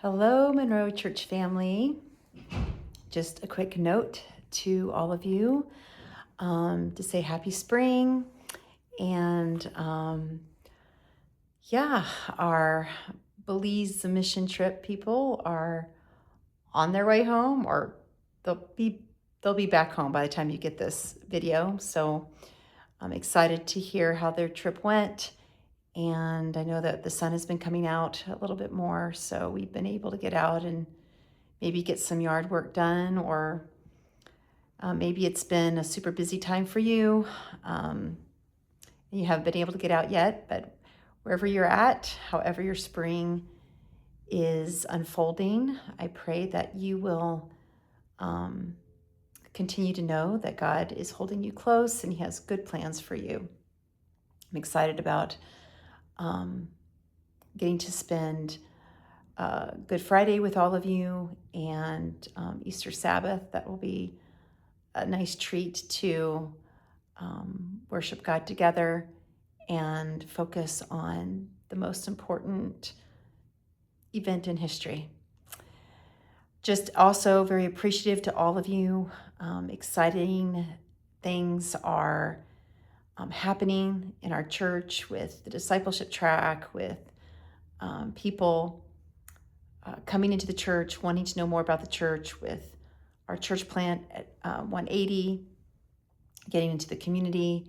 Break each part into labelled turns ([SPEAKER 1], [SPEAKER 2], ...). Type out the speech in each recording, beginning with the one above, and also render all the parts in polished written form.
[SPEAKER 1] Hello, Monroe Church family. Just a quick note to all of you to say happy spring. And our Belize mission trip people are on their way home, or they'll be back home by the time you get this video. So I'm excited to hear how their trip went. And I know that the sun has been coming out a little bit more, so we've been able to get out and maybe get some yard work done, or maybe it's been a super busy time for you and you haven't been able to get out yet. But wherever you're at, however your spring is unfolding, I pray that you will continue to know that God is holding you close and He has good plans for you. I'm excited about getting to spend Good Friday with all of you, and Easter Sabbath. That will be a nice treat to worship God together and focus on the most important event in history. Just also very appreciative to all of you. Exciting things are happening in our church with the discipleship track, with people coming into the church, wanting to know more about the church, with our church plant at 180, getting into the community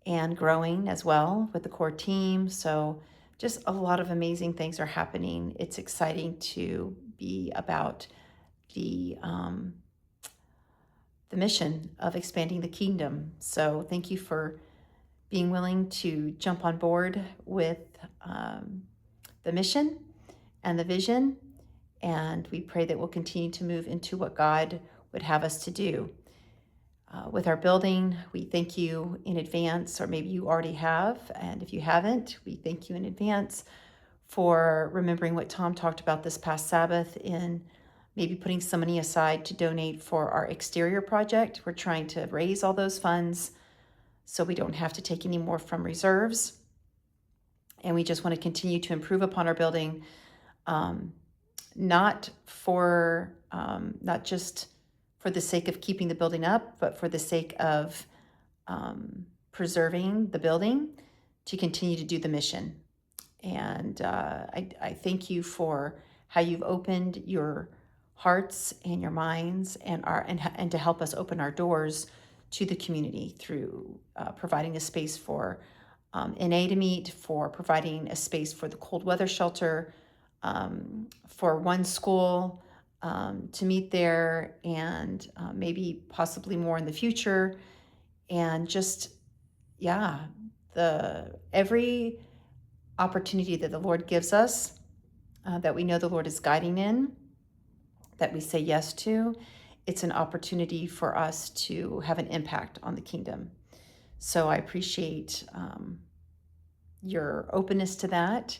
[SPEAKER 1] and growing as well with the core team. So just a lot of amazing things are happening. It's exciting to be about the mission of expanding the kingdom. So thank you for being willing to jump on board with the mission and the vision. And we pray that we'll continue to move into what God would have us to do. With our building, we thank you in advance, or maybe you already have, and if you haven't, we thank you in advance for remembering what Tom talked about this past Sabbath in maybe putting some money aside to donate for our exterior project. We're trying to raise all those funds so we don't have to take any more from reserves. And we just want to continue to improve upon our building, not just for the sake of keeping the building up, but for the sake of preserving the building to continue to do the mission. And I thank you for how you've opened your hearts and your minds and to help us open our doors to the community through providing a space for NA to meet, for providing a space for the cold weather shelter, for one school to meet there, and maybe possibly more in the future. And just, every opportunity that the Lord gives us, that we know the Lord is guiding in, that we say yes to, it's an opportunity for us to have an impact on the kingdom. So I appreciate your openness to that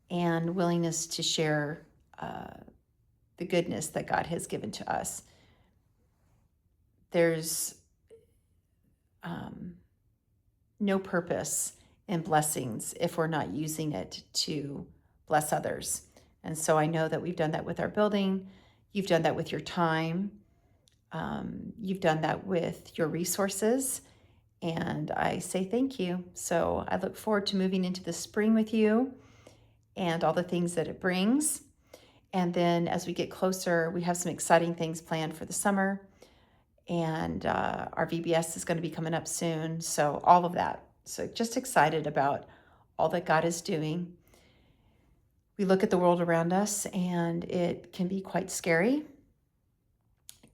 [SPEAKER 1] and willingness to share the goodness that God has given to us. There's no purpose in blessings if we're not using it to bless others. And so I know that we've done that with our building. You've done that with your time. You've done that with your resources. And I say thank you. So I look forward to moving into the spring with you and all the things that it brings. And then as we get closer, we have some exciting things planned for the summer. And our VBS is going to be coming up soon. So all of that. So just excited about all that God is doing. We look at the world around us and it can be quite scary.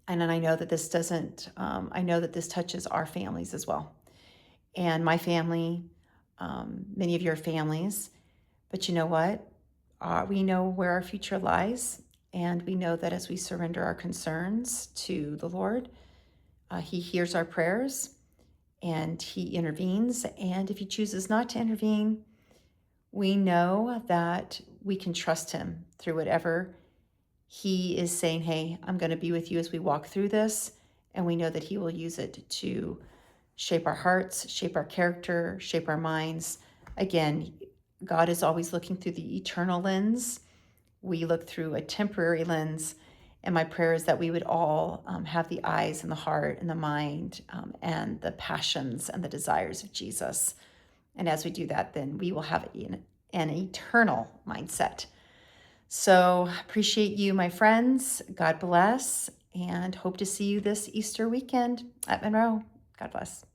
[SPEAKER 1] And then I know that this touches our families as well. And my family, many of your families. But you know what? We know where our future lies. And we know that as we surrender our concerns to the Lord, He hears our prayers and He intervenes. And if He chooses not to intervene, we know that we can trust Him through whatever He is saying. Hey, I'm going to be with you as we walk through this. And we know that He will use it to shape our hearts, shape our character, shape our minds. Again, God is always looking through the eternal lens we look through a temporary lens. And my prayer is that we would all have the eyes and the heart and the mind and the passions and the desires of Jesus. And as we do that, then we will have an eternal mindset. So appreciate you, my friends. God bless, and hope to see you this Easter weekend at Monroe. God bless.